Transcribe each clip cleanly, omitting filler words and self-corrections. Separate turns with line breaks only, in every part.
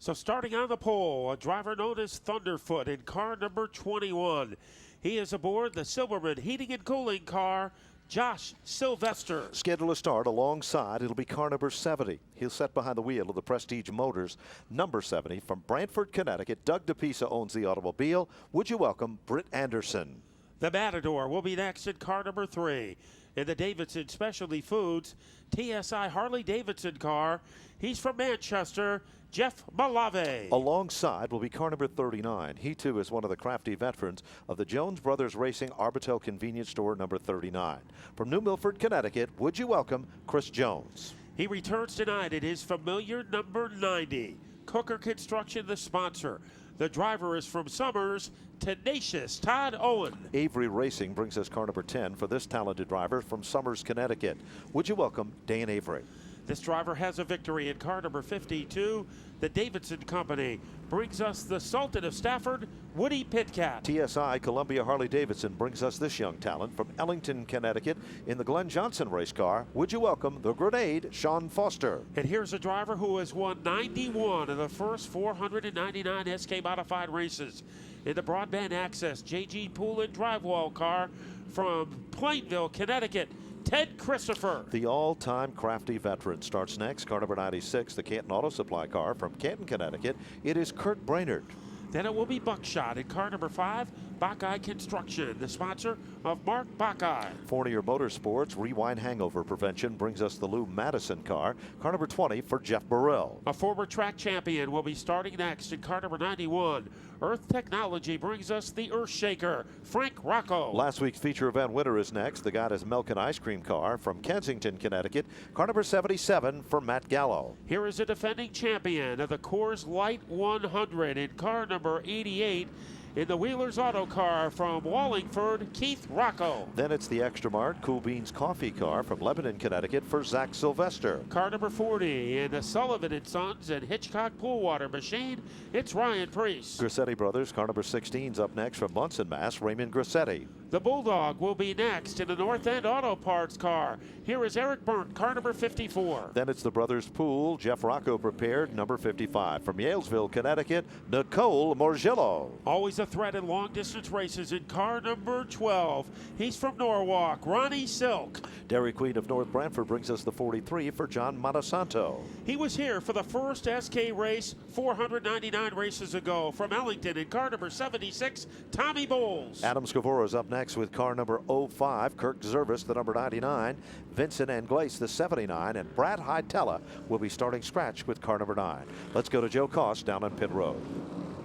So starting on the pole, a driver known as Thunderfoot in car number 21. He is aboard the Silverman Heating and Cooling car, Josh Sylvester.
Scheduled to start alongside, it'll be car number 70. He'll set behind the wheel of the Prestige Motors number 70 from Brantford, Connecticut. Doug DePisa owns the automobile. Would you welcome Britt Anderson?
The Matador will be next in car number 3. In the Davidson Specialty Foods TSI Harley-Davidson car, he's from Manchester, Jeff Malave.
Alongside will be car number 39. He too is one of the crafty veterans of the Jones Brothers Racing Arbitel Convenience Store number 39. From New Milford, Connecticut, would you welcome Chris Jones?
He returns tonight at his familiar number 90. Cooker Construction, the sponsor. The driver is from Summers, Tenacious Todd Owen.
Avery Racing brings us car number 10 for this talented driver from Summers, Connecticut. Would you welcome Dan Avery?
This driver has a victory in car number 52. The Davidson Company brings us the Sultan of Stafford, Woody Pitkat.
TSI Columbia Harley-Davidson brings us this young talent from Ellington, Connecticut in the Glenn Johnson race car. Would you welcome the Grenade, Sean Foster?
And here's a driver who has won 91 of the first 499 SK Modified races in the Broadband Access JG Pool and Drivewall car from Plainville, Connecticut, Ted Christopher.
The all-time crafty veteran starts next. Car number 96, the Canton Auto Supply car from Canton, Connecticut. It is Kurt Brainerd.
Then it will be Buckshot in car number 5, Buckeye Construction, the sponsor of Mark Buckeye.
Fournier Motorsports Rewind Hangover Prevention brings us the Lou Madison car. Car number 20 for Jeff Burrell.
A former track champion will be starting next in car number 91. Earth Technology brings us the Earth Shaker, Frank Rocco.
Last week's feature event winner is next. The guy is Milk and Ice Cream car from Kensington, Connecticut. Car number 77 for Matt Gallo.
Here is a defending champion of the Coors Light 100 in car number 88. In the Wheelers Auto car from Wallingford, Keith Rocco.
Then it's the Extra Mart Cool Beans Coffee car from Lebanon, Connecticut for Zach Sylvester.
Car number 40 in the Sullivan & Sons and Hitchcock Pool Water Machine, it's Ryan Priest.
Grissetti Brothers, car number 16 is up next from Munson, Mass, Raymond Grissetti.
The Bulldog will be next in the North End Auto Parts car. Here is Eric Burnt, car number 54.
Then it's the Brothers Pool, Jeff Rocco prepared, number 55. From Yalesville, Connecticut, Nicole Morgillo.
Always a threat in long-distance races in car number 12. He's from Norwalk, Ronnie Silk.
Dairy Queen of North Brantford brings us the 43 for John Montesanto.
He was here for the first SK race 499 races ago from Ellington in car number 76, Tommy Bowles.
Adam Scavoro is up next with car number 05, Kirk Zervis, the number 99, Vincent Anglace, the 79, and Brad Hydella will be starting scratch with car number 9. Let's go to Joe Koss down on pit road.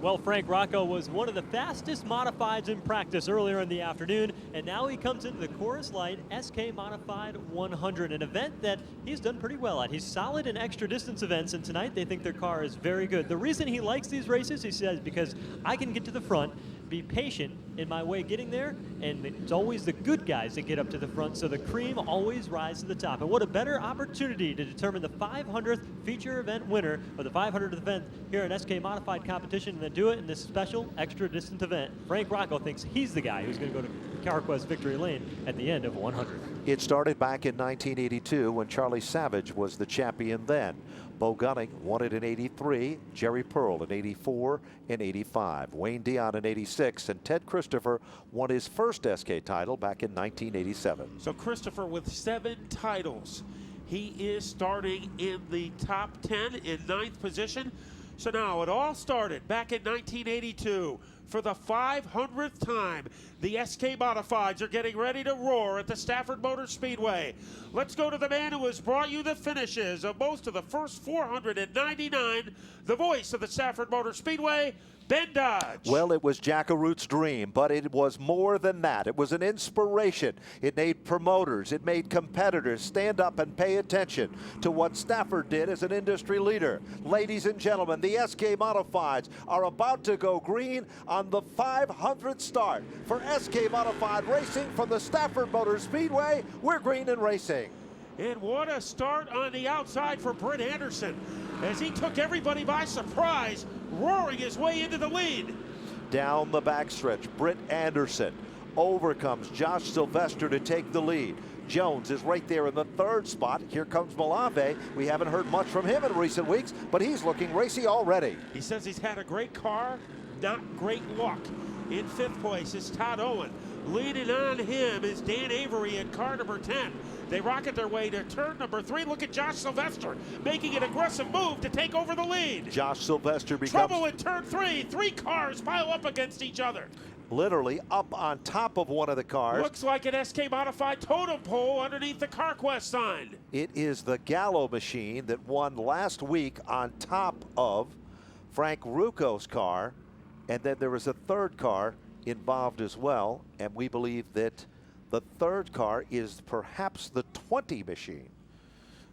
Well, Frank Rocco was one of the fastest modifieds in practice earlier in the afternoon, and now he comes into the Coors Light SK Modified 100, an event that he's done pretty well at. He's solid in extra distance events, and tonight they think their car is very good. The reason he likes these races, he says, because I can get to the front, be patient in my way getting there, and it's always the good guys that get up to the front, so the cream always rises to the top. And what a better opportunity to determine the 500th feature event winner of the 500th event here in SK Modified competition, and then do it in this special extra distance event. Frank Rocco thinks he's the guy who's going to go to CarQuest Victory Lane at the end of 100.
It started back in 1982 when Charlie Savage was the champion then. Bo Gunning won it in 83, Jerry Pearl in 84 and 85, Wayne Dion in 86, and Ted Christopher won his first SK title back in 1987.
So Christopher with 7 titles. He is starting in the top 10 in 9th position. So now it all started back in 1982. For the 500th time, the SK Modifieds are getting ready to roar at the Stafford Motor Speedway. Let's go to the man who has brought you the finishes of most of the first 499, the voice of the Stafford Motor Speedway, Ben Dodge.
Well, it was Jackaroot's dream, but it was more than that. It was an inspiration. It made promoters, it made competitors stand up and pay attention to what Stafford did as an industry leader. Ladies and gentlemen, the SK Modifieds are about to go green on the 500th start. For SK Modified Racing from the Stafford Motor Speedway, we're green and racing.
And what a start on the outside for Britt Anderson as he took everybody by surprise, roaring his way into the lead.
Down the backstretch, Britt Anderson overcomes Josh Sylvester to take the lead. Jones is right there in the third spot. Here comes Malave. We haven't heard much from him in recent weeks, but he's looking racy already.
He says he's had a great car, not great luck. In fifth place is Todd Owen. Leading on him is Dan Avery in car number 10. They rocket their way to turn number 3. Look at Josh Sylvester making an aggressive move to take over the lead.
Josh Sylvester becomes
trouble in turn 3. 3 cars pile up against each other.
Literally up on top of one of the cars.
Looks like an SK modified totem pole underneath the CarQuest sign.
It is the Gallo machine that won last week on top of Frank Rucco's car. And then there was a third car involved as well. And we believe that the third car is perhaps the 20 machine.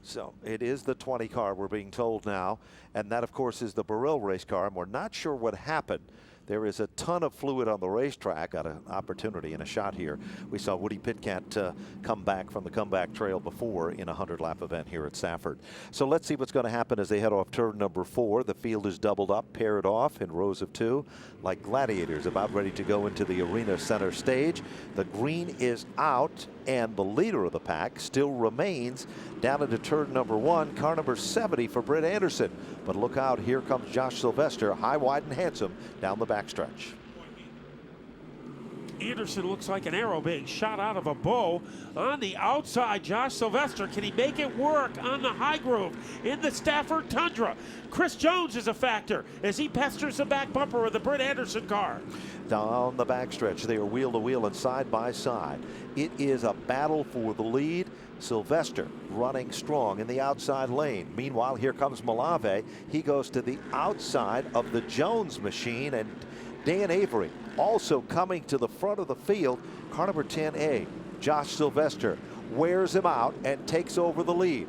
So it is the 20 car, we're being told now. And that, of course, is the Burrill race car. And we're not sure what happened. There is a ton of fluid on the racetrack. Got an opportunity and a shot here. We saw Woody Pitkat come back from the comeback trail before in a 100-lap event here at Stafford. So let's see what's going to happen as they head off turn number 4. The field is doubled up, paired off in rows of 2, like gladiators about ready to go into the arena center stage. The green is out, and the leader of the pack still remains down into turn number 1, car number 70 for Britt Anderson. But look out, here comes Josh Sylvester, high, wide, and handsome down the backstretch.
Anderson looks like an arrow being shot out of a bow. On the outside, Josh Sylvester, can he make it work on the high groove in the Stafford Tundra? Chris Jones is a factor as he pesters the back bumper of the Britt Anderson car.
Down the backstretch, they are wheel to wheel and side by side. It is a battle for the lead. Sylvester running strong in the outside lane. Meanwhile, here comes Malave. He goes to the outside of the Jones machine, and Dan Avery also coming to the front of the field. Car number 10A, Josh Sylvester, wears him out and takes over the lead.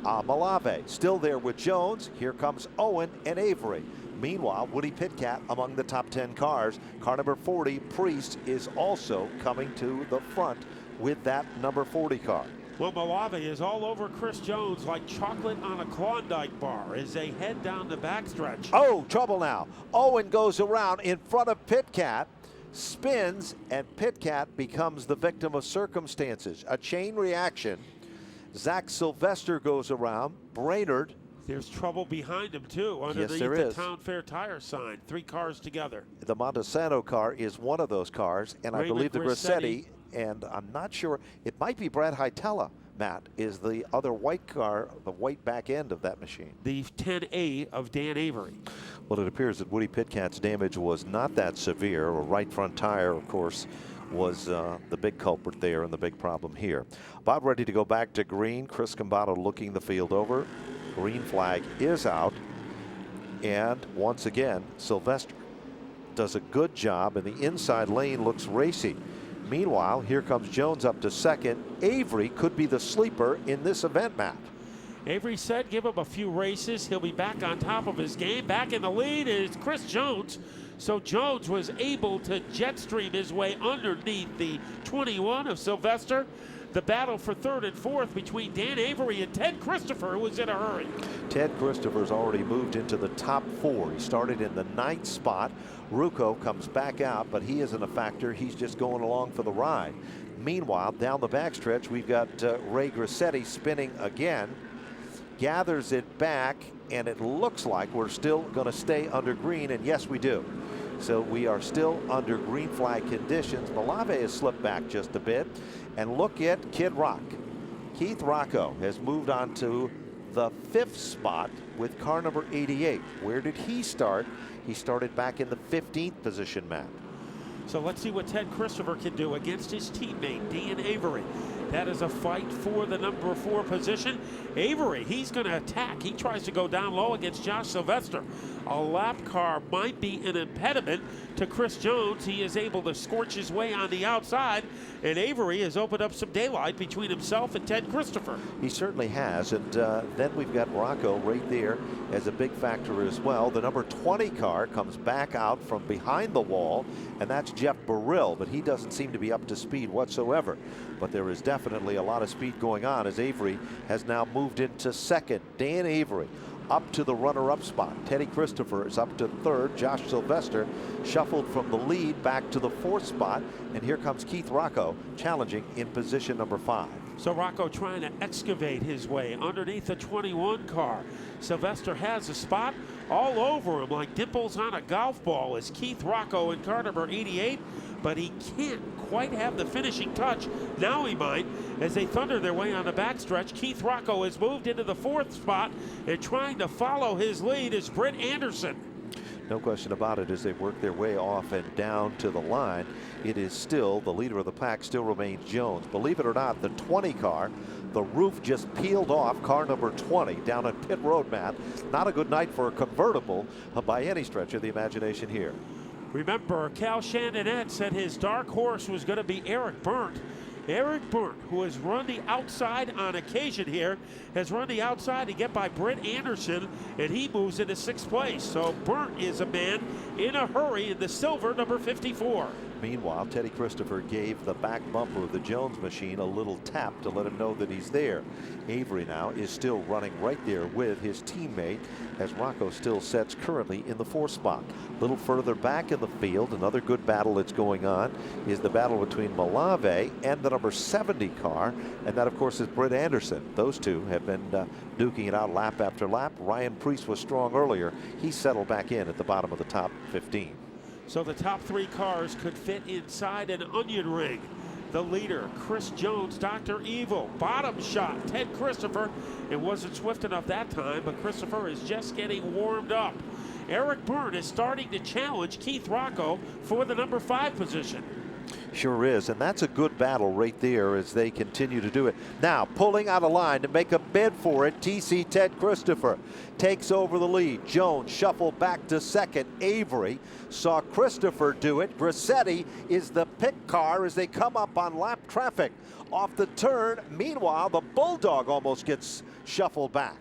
Malave still there with Jones. Here comes Owen and Avery. Meanwhile, Woody Pitkat among the top 10 cars. Car number 40, Priest, is also coming to the front with that number 40 car.
Well, Malave is all over Chris Jones like chocolate on a Klondike bar as they head down the backstretch.
Oh, trouble now. Owen goes around in front of Pitkat, spins, and Pitkat becomes the victim of circumstances. A chain reaction. Zach Sylvester goes around. Brainerd.
There's trouble behind him, too, underneath the Town Fair tire sign. 3 cars together.
The Montesano car is one of those cars, and I believe the Grissetti, and I'm not sure, it might be Brad Hytella, Matt, is the other white car, the white back end of that machine.
The 10A of Dan Avery.
Well, it appears that Woody Pitkat's damage was not that severe. A right front tire, of course, was the big culprit there and the big problem here. About ready to go back to green. Chris Combato looking the field over. Green flag is out. And once again, Sylvester does a good job, and the inside lane looks racy. Meanwhile, here comes Jones up to second. Avery could be the sleeper in this event, Matt.
Avery said give him a few races. He'll be back on top of his game. Back in the lead is Chris Jones. So Jones was able to jet stream his way underneath the 21 of Sylvester. The battle for third and fourth between Dan Avery and Ted Christopher, who was in a hurry.
Ted Christopher's already moved into the top 4. He started in the 9th spot. Rucco comes back out, but he isn't a factor. He's just going along for the ride. Meanwhile, down the backstretch, we've got Ray Grissetti spinning again. Gathers it back, and it looks like we're still going to stay under green, and yes, we do. So we are still under green flag conditions. Malave has slipped back just a bit. And look at Kid Rock. Keith Rocco has moved on to the 5th spot with car number 88. Where did he start? He started back in the 15th position, Matt.
So let's see what Ted Christopher can do against his teammate, Dan Avery. That is a fight for the number 4 position. Avery, he's going to attack. He tries to go down low against Josh Sylvester. A lap car might be an impediment to Chris Jones. He is able to scorch his way on the outside, and Avery has opened up some daylight between himself and Ted Christopher.
He certainly has, and then we've got Rocco right there as a big factor as well. The number 20 car comes back out from behind the wall, and that's Jeff Burrill, but he doesn't seem to be up to speed whatsoever. But there is definitely a lot of speed going on as Avery has now moved into second. Dan Avery up to the runner-up spot. Teddy Christopher is up to third. Josh Sylvester shuffled from the lead back to the 4th spot. And here comes Keith Rocco challenging in position number 5.
So Rocco trying to excavate his way underneath the 21 car. Sylvester has a spot all over him like dimples on a golf ball as Keith Rocco in car number 88, but he can't quite have the finishing touch. Now he might, as they thunder their way on the backstretch. Keith Rocco has moved into the 4th spot, and trying to follow his lead is Britt Anderson.
No question about it, as they work their way off and down to the line, it is still the leader of the pack still remains Jones. Believe it or not, the 20 car, the roof just peeled off car number 20 down at pit road, Matt. Not a good night for a convertible by any stretch of the imagination here.
Remember, Cal Chandonnet said his dark horse was going to be Eric Berndt. Eric Berndt, who has run the outside on occasion here, has run the outside to get by Britt Anderson, and he moves into 6th place. So Berndt is a man in a hurry in the silver number 54.
Meanwhile, Teddy Christopher gave the back bumper of the Jones machine a little tap to let him know that he's there. Avery now is still running right there with his teammate, as Rocco still sets currently in the 4th spot. A little further back in the field, another good battle that's going on is the battle between Malave and the number 70 car, and that of course is Britt Anderson. Those two have been duking it out lap after lap. Ryan Preece was strong earlier. He settled back in at the bottom of the top 15.
So the top 3 cars could fit inside an onion ring. The leader, Chris Jones, Dr. Evil. Bottom shot, Ted Christopher. It wasn't swift enough that time, but Christopher is just getting warmed up. Eric Berndt is starting to challenge Keith Rocco for the number 5 position.
Sure is, and that's a good battle right there as they continue to do it. Now, pulling out of line to make a bid for it, TC Ted Christopher takes over the lead. Jones shuffled back to 2nd. Avery saw Christopher do it. Grissetti is the pick car as they come up on lap traffic. Off the turn, meanwhile, the Bulldog almost gets shuffled back.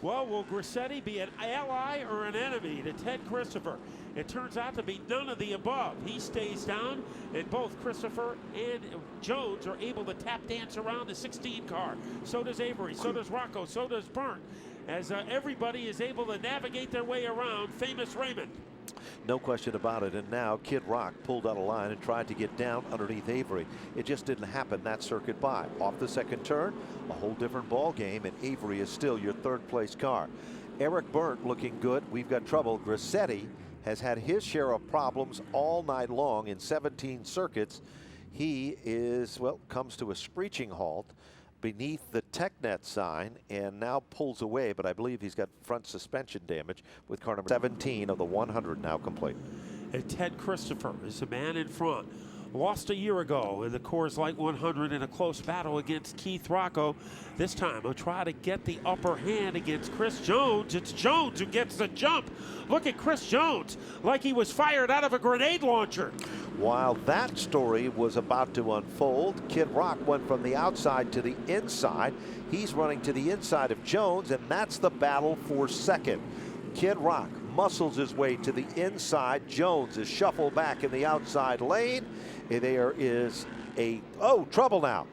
Well, will Grissetti be an ally or an enemy to Ted Christopher? It turns out to be none of the above. He stays down, and both Christopher and Jones are able to tap dance around the 16 car. So does Avery, so does Rocco, so does Berndt, as everybody is able to navigate their way around Famous Raymond.
No question about it. And now Kid Rock pulled out a line and tried to get down underneath Avery. It just didn't happen that circuit by. Off the 2nd turn, a whole different ball game, and Avery is still your 3rd place car. Eric Berndt looking good. We've got trouble. Grissetti has had his share of problems all night long in 17 circuits. He is, well, comes to a screeching halt beneath the TechNet sign and now pulls away, but I believe he's got front suspension damage with car number 17 of the 100 now complete.
And Ted Christopher is the man in front. Lost a year ago in the Coors Light 100 in a close battle against Keith Rocco. This time he'll try to get the upper hand against Chris Jones. It's Jones who gets the jump. Look at Chris Jones, like he was fired out of a grenade launcher.
While that story was about to unfold, Kid Rock went from the outside to the inside. He's running to the inside of Jones, and that's the battle for 2nd. Kid Rock muscles his way to the inside. Jones is shuffled back in the outside lane. There is trouble now.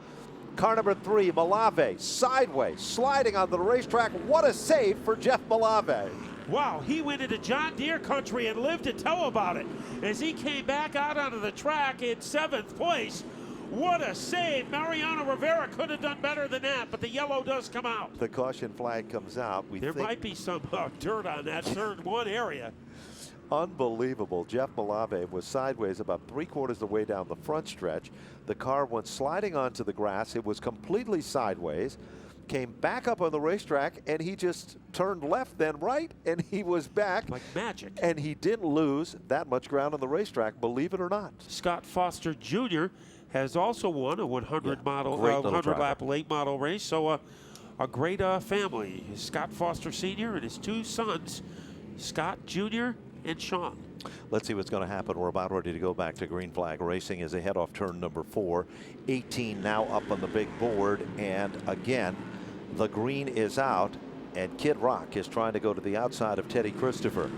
Car number 3, Malave, sideways, sliding onto the racetrack. What a save for Jeff Malave.
Wow, he went into John Deere country and lived to tell about it as he came back out onto the track in 7th place. What a save. Mariano Rivera could have done better than that, but the yellow does come out.
The caution flag comes out.
There might be some dirt on that turn 1 area.
Unbelievable. Jeff Malave was sideways about 3/4 of the way down the front stretch. The car went sliding onto the grass. It was completely sideways. Came back up on the racetrack, and he just turned left, then right, and he was back.
Like magic.
And he didn't lose that much ground on the racetrack, believe it or not.
Scott Foster Jr. has also won a 100 lap late model race. So a great family. Scott Foster Sr. and his 2 sons, Scott Jr. and Sean.
Let's see what's going to happen. We're about ready to go back to green flag racing as they head off turn number 4. 18 now up on the big board, and again, the green is out, and Kid Rock is trying to go to the outside of Teddy Christopher.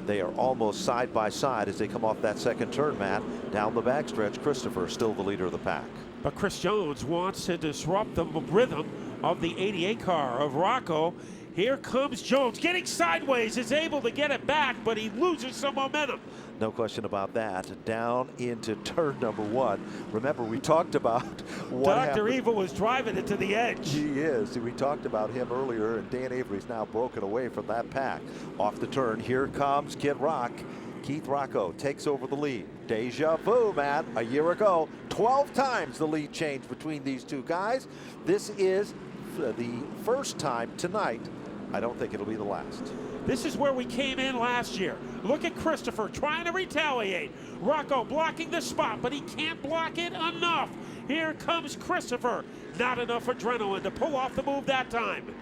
They are almost side by side as they come off that 2nd turn, Matt. Down the backstretch, Christopher still the leader of the pack.
But Chris Jones wants to disrupt the rhythm of the 88 car of Rocco. Here comes Jones, getting sideways, is able to get it back, but he loses some momentum.
No question about that. Down into turn number 1. Remember, we talked about what
Dr.
happened.
Evil was driving it to the edge.
He is. We talked about him earlier, and Dan Avery's now broken away from that pack. Off the turn, here comes Kid Rock. Keith Rocco takes over the lead. Deja vu, Matt. A year ago, 12 times the lead changed between these two guys. This is the first time tonight. I don't think it'll be the last.
This is where we came in last year. Look at Christopher trying to retaliate. Rocco blocking the spot, but he can't block it enough. Here comes Christopher. Not enough adrenaline to pull off the move that time.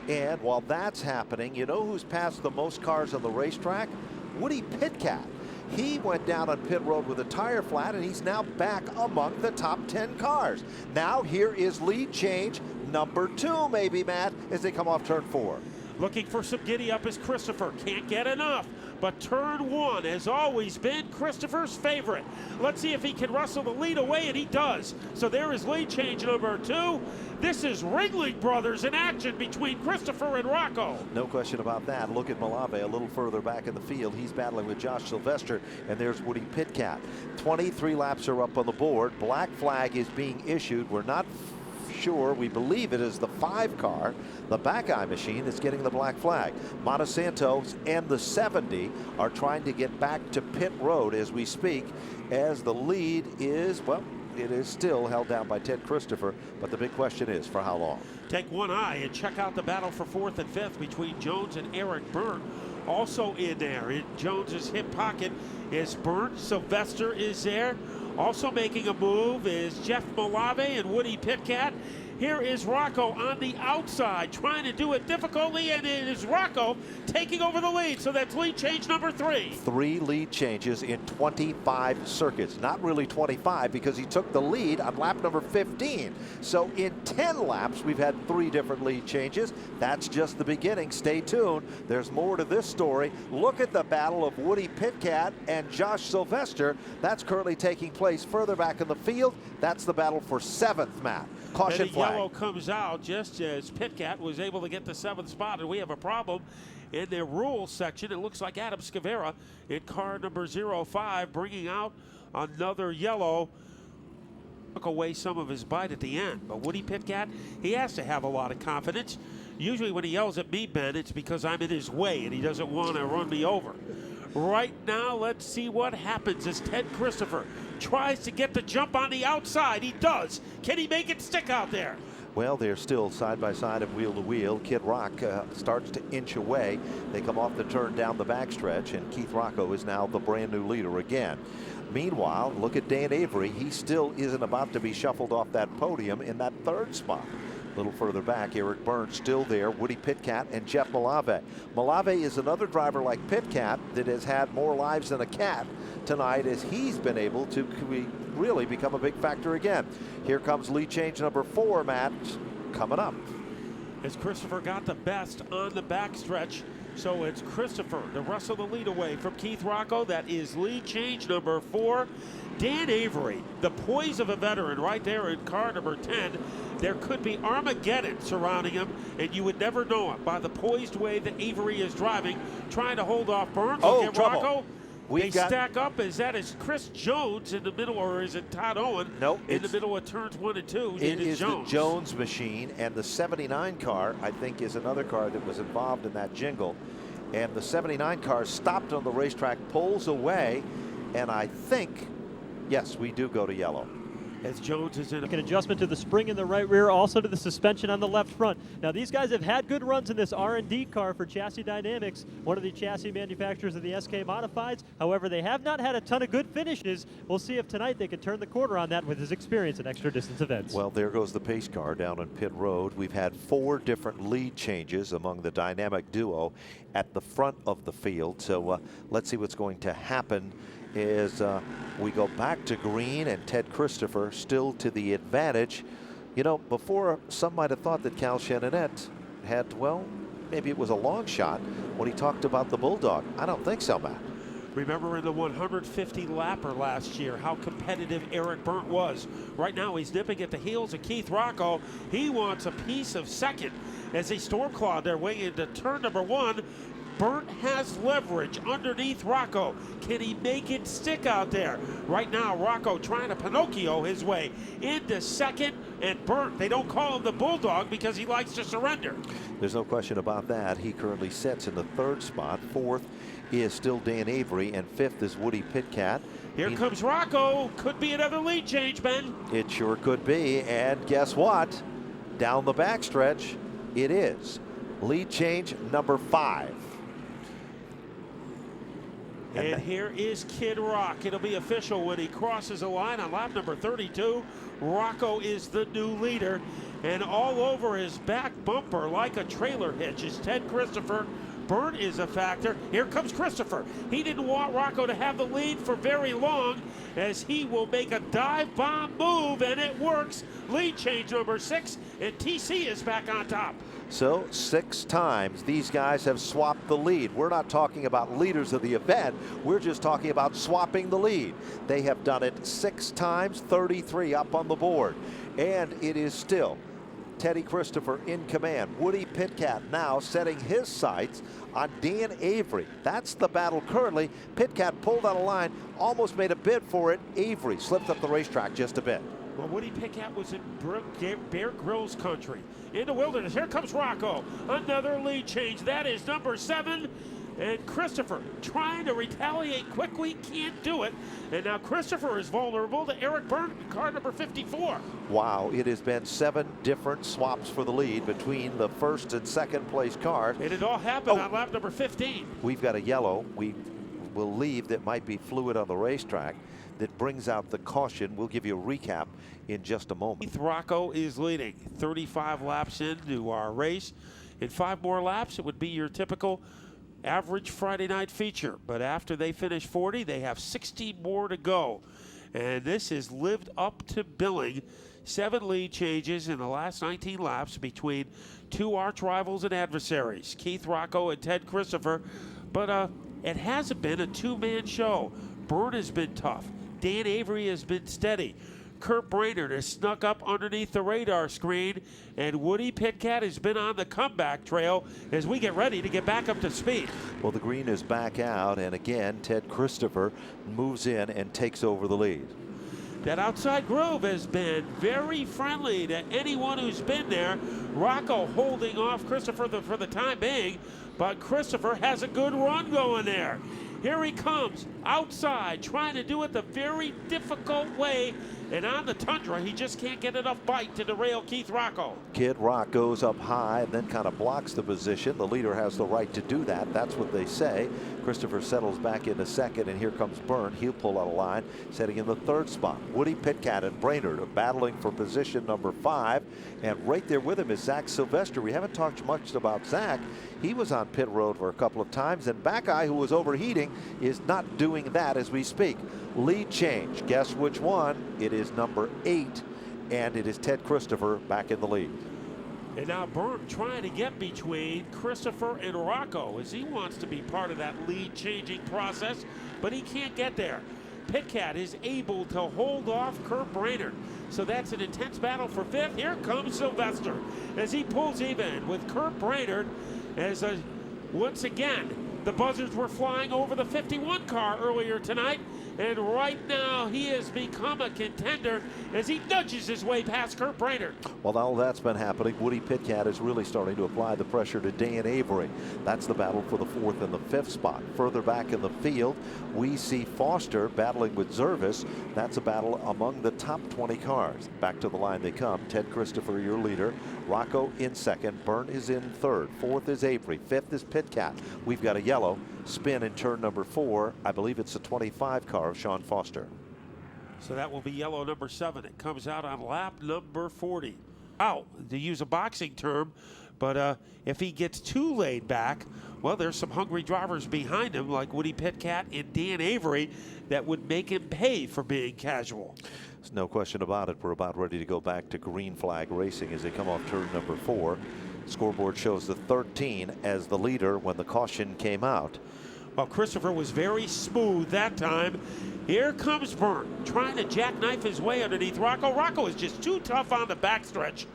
And while that's happening, you know who's passed the most cars on the racetrack? Woody Pitkat. He went down on pit road with a tire flat, and he's now back among the top 10 cars. Now here is lead change number 2, maybe, Matt, as they come off turn 4.
Looking for some giddy up is Christopher. Can't get enough. But turn 1 has always been Christopher's favorite. Let's see if he can wrestle the lead away, and he does. So there is lead change number 2. This is Ringling Brothers in action between Christopher and Rocco.
No question about that. Look at Malave a little further back in the field. He's battling with Josh Sylvester, and there's Woody Pitkat. 23 laps are up on the board. Black flag is being issued. We're not sure. We believe it is the 5 car, the Buckeye machine, that's getting the black flag. Montesantos and the 70 are trying to get back to pit road as we speak, as the lead is, well, it is still held down by Ted Christopher, but the big question is, for how long?
Take one eye and check out the battle for 4th and 5th between Jones and Eric Byrne. Also in there, in Jones's hip pocket is Byrne. Sylvester is there. Also making a move is Jeff Malave and Woody Pitkat. Here is Rocco on the outside, trying to do it difficultly, and it is Rocco taking over the lead. So that's lead change number 3.
3 lead changes in 25 circuits. Not really 25, because he took the lead on lap number 15. So in 10 laps, we've had 3 different lead changes. That's just the beginning. Stay tuned. There's more to this story. Look at the battle of Woody Pitkat and Josh Sylvester. That's currently taking place further back in the field. That's the battle for 7th, Matt. Caution flag.
Yellow comes out just as Pitkat was able to get the 7th spot, and we have a problem in their rules section. It looks like Adam Scavera in car number 05 bringing out another yellow. Took away some of his bite at the end, but Woody Pitkat, he has to have a lot of confidence. Usually when he yells at me, Ben, it's because I'm in his way and he doesn't want to run me over. Right now, let's see what happens as Ted Christopher tries to get the jump on the outside. He does. Can he make it stick out there?
Well, they're still side by side and wheel to wheel. Kid Rock starts to inch away. They come off the turn down the backstretch, and Keith Rocco is now the brand new leader again. Meanwhile, look at Dan Avery. He still isn't about to be shuffled off that podium in that 3rd spot. A little further back, Eric Byrne still there, Woody Pitkat and Jeff Malave. Malave is another driver like Pitkat that has had more lives than a cat tonight, as he's been able to really become a big factor again. Here comes lead change number 4, Matt, coming up.
As Christopher got the best on the backstretch, so it's Christopher to wrestle the lead away from Keith Rocco. That is lead change number 4. Dan Avery, the poise of a veteran right there in car number 10. There could be Armageddon surrounding him, and you would never know it by the poised way that Avery is driving, trying to hold off Burns.
Oh,
Look at
trouble.
Rocco. They stack up. Is that Chris Jones in the middle, or is it Todd Owen?
Nope.
In the middle of turns 1 and 2.
It is
Jones.
the Jones machine, and the 79 car, I think, is another car that was involved in that jingle. And the 79 car stopped on the racetrack, pulls away, and I think, yes, we do go to yellow.
As Jones is in
An adjustment to the spring in the right rear, also to the suspension on the left front. Now these guys have had good runs in this R&D car for Chassis Dynamics, one of the chassis manufacturers of the SK Modifieds. However, they have not had a ton of good finishes. We'll see if tonight they can turn the corner on that with his experience in extra distance events.
Well, there goes the pace car down on pit road. We've had 4 different lead changes among the dynamic duo at the front of the field. So let's see what's going to happen as we go back to green, and Ted Christopher still to the advantage. You know, before, some might have thought that Cal Chenanet had, well, maybe it was a long shot when he talked about the Bulldog. I don't think so, Matt.
Remember in the 150 lapper last year how competitive Eric Berndt was. Right now he's nipping at the heels of Keith Rocco. He wants a piece of second as they storm claw their way into turn number 1. Berndt has leverage underneath Rocco. Can he make it stick out there? Right now, Rocco trying to Pinocchio his way into second, and Berndt, they don't call him the Bulldog because he likes to surrender.
There's no question about that. He currently sits in the 3rd spot. 4th is still Dan Avery, and 5th is Woody Pitkat.
Here comes Rocco. Could be another lead change, Ben.
It sure could be, and guess what? Down the backstretch, it is. Lead change number 5.
And here is Kid Rock. It'll be official when he crosses the line on lap number 32. Rocco is the new leader. And all over his back bumper like a trailer hitch is Ted Christopher. Berndt is a factor. Here comes Christopher. He didn't want Rocco to have the lead for very long as he will make a dive bomb move, and it works. Lead change number 6, and TC is back on top.
So 6 times these guys have swapped the lead. We're not talking about leaders of the event. We're just talking about swapping the lead. They have done it 6 times, 33 up on the board. And it is still Teddy Christopher in command. Woody Pitkat now setting his sights on Dan Avery. That's the battle currently. Pitkat pulled out a line, almost made a bid for it. Avery slipped up the racetrack just a bit.
Well, Woody Pitkat was in Bear Grylls country. In the wilderness, here comes Rocco. Another lead change. That is number 7. And Christopher trying to retaliate quickly, can't do it. And now Christopher is vulnerable to Eric Berndt, car number 54.
Wow, it has been 7 different swaps for the lead between the 1st and 2nd place cars.
And it all happened on lap number 15.
We've got a yellow. We will leave that might be fluid on the racetrack that brings out the caution. We'll give you a recap in just a moment.
Keith Rocco is leading 35 laps into our race. In 5 more laps, it would be your typical average Friday night feature. But after they finish 40, they have 60 more to go. And this has lived up to billing. 7 lead changes in the last 19 laps between 2 arch rivals and adversaries, Keith Rocco and Ted Christopher. But it hasn't been a 2-man show. Berndt has been tough. Dan Avery has been steady. Kurt Brainerd has snuck up underneath the radar screen, and Woody Pitkat has been on the comeback trail as we get ready to get back up to speed.
Well, the green is back out, and again, Ted Christopher moves in and takes over the lead.
That outside groove has been very friendly to anyone who's been there. Rocco holding off Christopher for the time being, but Christopher has a good run going there. Here he comes outside, trying to do it the very difficult way. And on the tundra, he just can't get enough bite to derail Keith Rocco.
Kid Rock goes up high and then kind of blocks the position. The leader has the right to do that. That's what they say. Christopher settles back into 2nd, and here comes Berndt. He'll pull out a line, setting in the 3rd spot. Woody Pitkat and Brainerd are battling for position number 5. And right there with him is Zach Sylvester. We haven't talked much about Zach. He was on pit road for a couple of times, and Backeye, who was overheating, is not doing that as we speak. Lead change. Guess which one? It is number 8, and it is Ted Christopher back in the lead.
And now Berndt trying to get between Christopher and Rocco as he wants to be part of that lead changing process, but he can't get there. Pitkat is able to hold off Kurt Brainerd. So that's an intense battle for 5th. Here comes Sylvester as he pulls even with Kurt Brainerd as once again the buzzers were flying over the 51 car earlier tonight. And right now, he has become a contender as he nudges his way past Kurt Brainerd.
Well, now that's been happening. Woody Pitkat is really starting to apply the pressure to Dan Avery. That's the battle for the 4th and the 5th spot. Further back in the field, we see Foster battling with Zervis. That's a battle among the top 20 cars. Back to the line they come. Ted Christopher, your leader. Rocco in 2nd. Berndt is in 3rd. 4th is Avery. 5th is Pitkat. We've got a yellow spin in turn number 4. I believe it's the 25 car of Sean Foster.
So that will be yellow number 7. It comes out on lap number 40. Out, to use a boxing term, but if he gets too laid back, well, there's some hungry drivers behind him like Woody Pitkat and Dan Avery that would make him pay for being casual.
There's no question about it. We're about ready to go back to green flag racing as they come off turn number 4. Scoreboard shows the 13 as the leader when the caution came out.
Well, Christopher was very smooth that time. Here comes Burnt, trying to jackknife his way underneath Rocco. Rocco is just too tough on the backstretch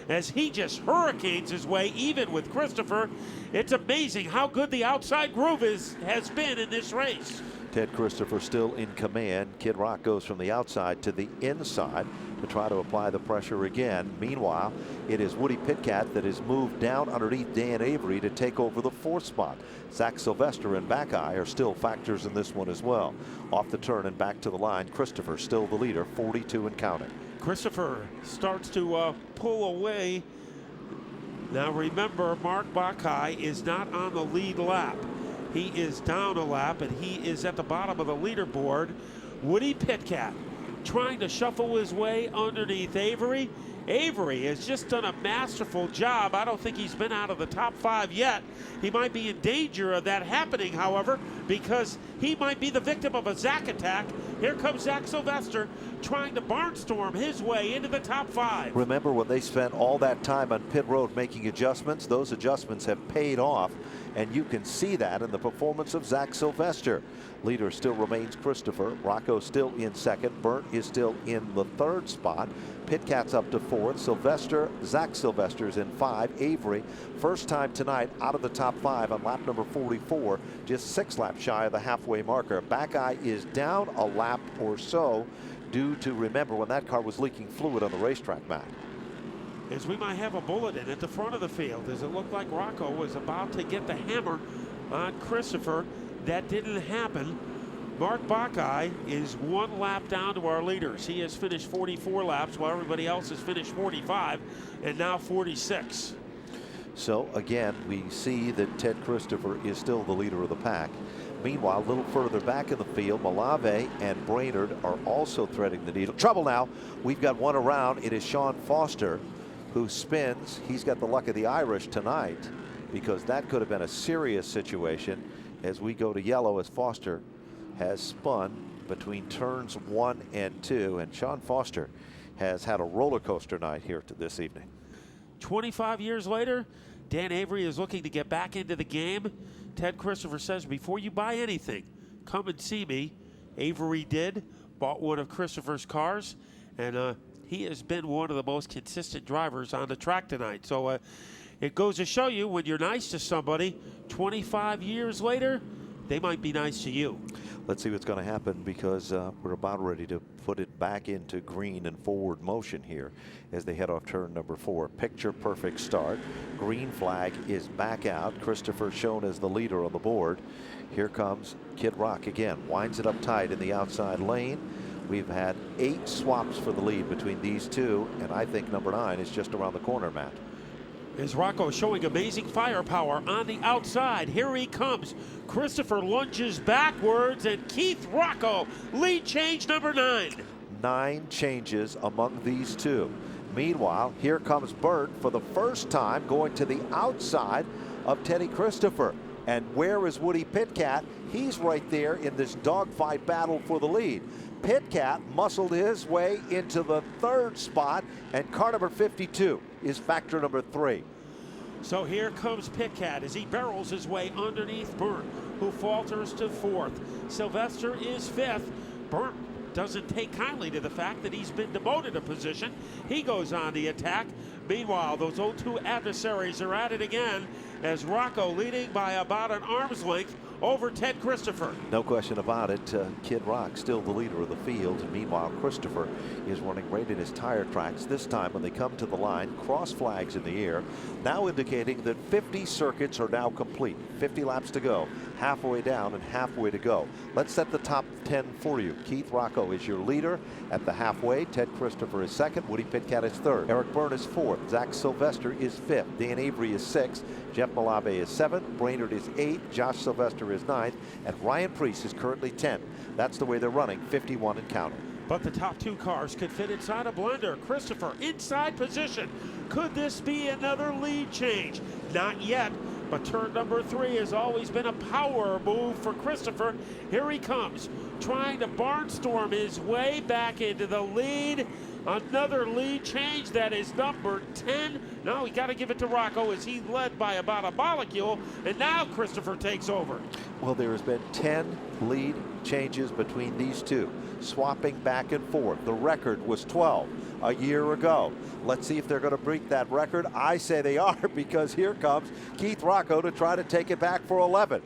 as he just hurricanes his way even with Christopher. It's amazing how good the outside groove has been in this race.
Ted Christopher still in command. Kid Rock goes from the outside to the inside to try to apply the pressure again. Meanwhile, it is Woody Pitkat that has moved down underneath Dan Avery to take over the 4th spot. Zach Sylvester and Backeye are still factors in this one as well. Off the turn and back to the line, Christopher still the leader, 42 and counting.
Christopher starts to pull away. Now remember, Mark Backeye is not on the lead lap. He is down a lap, and he is at the bottom of the leaderboard. Woody Pitkat trying to shuffle his way underneath Avery. Avery has just done a masterful job. I don't think he's been out of the top 5 yet. He might be in danger of that happening, however, because he might be the victim of a Zach attack. Here comes Zach Sylvester trying to barnstorm his way into the top 5.
Remember when they spent all that time on pit road making adjustments? Those adjustments have paid off, and you can see that in the performance of Zach Sylvester. Leader still remains Christopher. Rocco still in 2nd. Burnt is still in the 3rd spot. Pitkat's up to 4th. Zach Sylvester's in 5. Avery, first time tonight out of the top 5 on lap number 44, just 6 laps shy of the halfway marker. Backeye is down a lap or so due to, remember, when that car was leaking fluid on the racetrack, Matt.
As we might have a bulletin at the front of the field, as it looked like Rocco was about to get the hammer on Christopher. That didn't happen. Mark Backeye is 1 lap down to our leaders. He has finished 44 laps while everybody else has finished 45 and now 46.
So again, we see that Ted Christopher is still the leader of the pack. Meanwhile, a little further back in the field, Malave and Brainerd are also threading the needle. Trouble now. We've got one around. It is Sean Foster who spins. He's got the luck of the Irish tonight, because that could have been a serious situation as we go to yellow, as Foster has spun between turns 1 and 2. And Sean Foster has had a roller coaster night here this evening.
25 years later, Dan Avery is looking to get back into the game. Ted Christopher says, before you buy anything, come and see me. Avery did, bought one of Christopher's cars, and he has been one of the most consistent drivers on the track tonight. So it goes to show you, when you're nice to somebody, 25 years later, they might be nice to you.
Let's see what's going to happen, because we're about ready to put it back into green and forward motion here as they head off turn number 4. Picture perfect start. Green flag is back out. Christopher shown as the leader on the board. Here comes Kid Rock again. Winds it up tight in the outside lane. We've had 8 swaps for the lead between these two, and I think number 9 is just around the corner, Matt.
As Rocco showing amazing firepower on the outside. Here he comes. Christopher lunges backwards, and Keith Rocco, lead change number 9.
9 changes among these two. Meanwhile, here comes Burnt for the first time, going to the outside of Teddy Christopher. And where is Woody Pitkat? He's right there in this dogfight battle for the lead. Pitkat muscled his way into the 3rd spot, and car number 52 is factor number 3.
So here comes Pitkat as he barrels his way underneath Burnt, who falters to 4th. Sylvester is 5th. Burnt doesn't take kindly to the fact that he's been demoted a position. He goes on the attack. Meanwhile, those 0-2 adversaries are at it again, as Rocco leading by about an arm's length over Ted Christopher.
No question about it. Kid Rock still the leader of the field. And meanwhile, Christopher is running right in his tire tracks. This time when they come to the line, cross flags in the air, now indicating that 50 circuits are now complete. 50 laps to go, halfway down and halfway to go. Let's set the top 10 for you. Keith Rocco is your leader at the halfway. Ted Christopher is 2nd. Woody Pitkat is 3rd. Eric Byrne is 4th. Zach Sylvester is 5th. Dan Avery is 6th. Jeff Malave is 7th. Brainerd is 8th. Josh Sylvester is 9th. And Ryan Preece is currently 10th. That's the way they're running, 51 and counting.
But the top 2 cars could fit inside a blender. Christopher inside position. Could this be another lead change? Not yet, but turn number 3 has always been a power move for Christopher. Here he comes, trying to barnstorm his way back into the lead. Another lead change, that is number 10. Now we got to give it to Rocco as he led by about a molecule, and now Christopher takes over.
Well, there has been 10 lead changes between these two, swapping back and forth. The record was 12 a year ago. Let's see if they're going to break that record. I say they are, because here comes Keith Rocco to try to take it back for 11.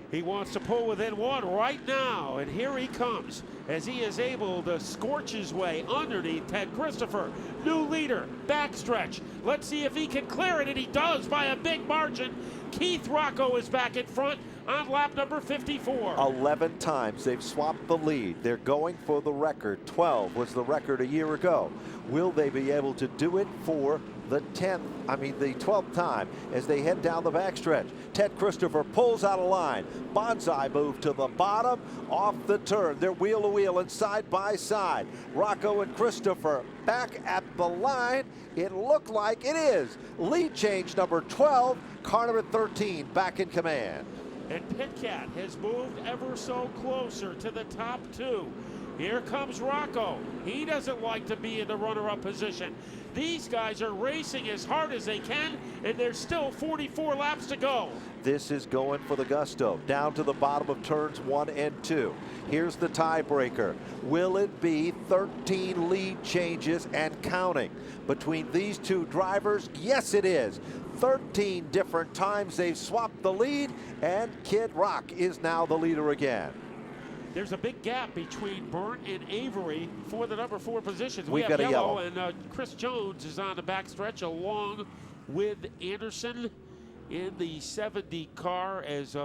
He wants to pull within one right now, and here he comes as he is able to scorch his way underneath Ted Christopher. New leader, backstretch. Let's see if he can clear it, and he does by a big margin. Keith Rocco is back in front on lap number 54.
11 times they've swapped the lead. They're going for the record. 12 was the record a year ago. Will they be able to do it for the 12th time as they head down the backstretch? Ted Christopher pulls out of line. Bonsai move to the bottom, off the turn. They're wheel to wheel and side by side. Rocco and Christopher back at the line. It looked like it is. Lead change number 12, car number 13 back in command.
And Pitkat has moved ever so closer to the top two. Here comes Rocco. He doesn't like to be in the runner-up position. These guys are racing as hard as they can, and there's still 44 laps to go.
This is going for the gusto, down to the bottom of turns 1 and 2. Here's the tiebreaker. Will it be 13 lead changes and counting between these two drivers? Yes, it is. 13 different times they've swapped the lead, and Kid Rock is now the leader again.
There's a big gap between Burt and Avery for the number 4 positions.
We've got a yellow.
And Chris Jones is on the backstretch along with Anderson in the 70 car as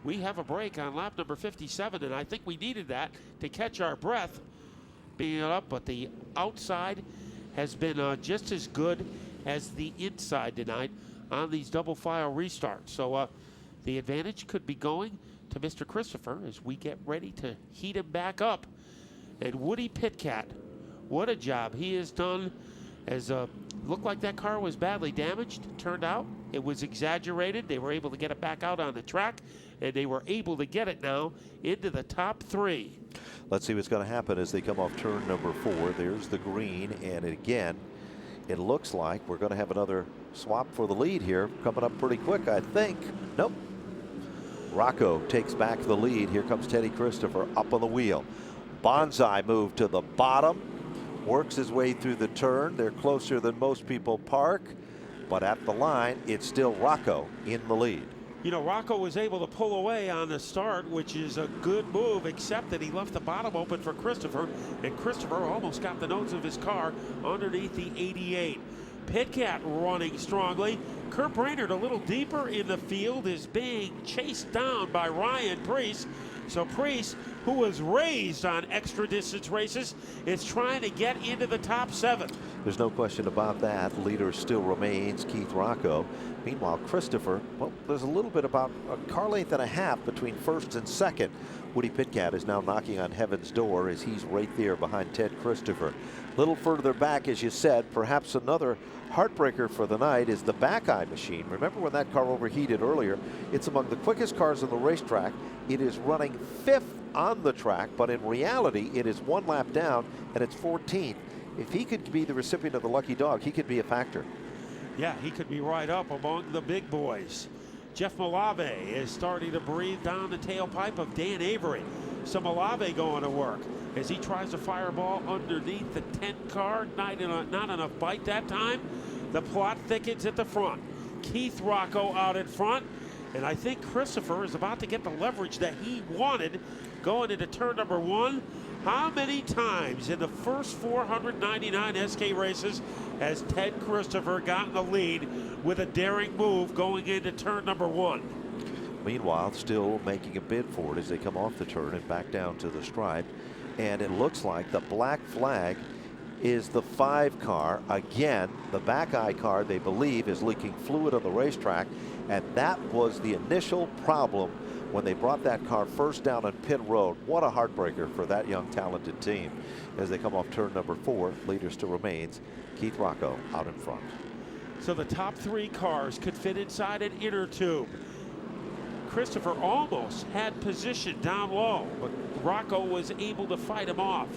we have a break on lap number 57, and I think we needed that to catch our breath being up, but the outside has been just as good as the inside tonight on these double file restarts. So the advantage could be going to Mr. Christopher as we get ready to heat him back up. And Woody Pitkat, what a job he has done, as looked like that car was badly damaged. Turned out it was exaggerated. They were able to get it back out on the track, and they were able to get it now into the top 3.
Let's see what's going to happen as they come off turn number 4. There's the green, and again, it looks like we're going to have another swap for the lead here, coming up pretty quick, I think. Nope. Rocco takes back the lead. Here comes Teddy Christopher up on the wheel. Bonsai move to the bottom, works his way through the turn. They're closer than most people park, but at the line, it's still Rocco in the lead.
You know, Rocco was able to pull away on the start, which is a good move, except that he left the bottom open for Christopher, and Christopher almost got the nose of his car underneath the 88. Pitkat running strongly. Kurt Brainerd a little deeper in the field is being chased down by Ryan Preece. So Preece, who was raised on extra distance races, is trying to get into the top 7.
There's no question about that. Leader still remains Keith Rocco. Meanwhile, Christopher, well, there's a little bit about a car length and a half between first and second. Woody Pitkat is now knocking on heaven's door as he's right there behind Ted Christopher. A little further back, as you said, perhaps another heartbreaker for the night is the back-eye machine. Remember when that car overheated earlier? It's among the quickest cars on the racetrack. It is running 5th on the track, but in reality, it is 1 lap down, and it's 14th. If he could be the recipient of the lucky dog, he could be a factor.
Yeah, he could be right up among the big boys. Jeff Malave is starting to breathe down the tailpipe of Dan Avery. So Malave going to work as he tries to fireball underneath the 10 car. Not enough bite that time. The plot thickens at the front. Keith Rocco out in front. And I think Christopher is about to get the leverage that he wanted going into turn number 1. How many times in the first 499 SK races has Ted Christopher gotten the lead with a daring move going into turn number 1?
Meanwhile, still making a bid for it as they come off the turn and back down to the stripe. And it looks like the black flag is the 5 car. Again, the back eye car, they believe, is leaking fluid on the racetrack. And that was the initial problem when they brought that car first down on pit road. What a heartbreaker for that young, talented team. As they come off turn number 4, leader still remains Keith Rocco out in front.
So the top 3 cars could fit inside an inner tube. Christopher almost had position down low, but Rocco was able to fight him off.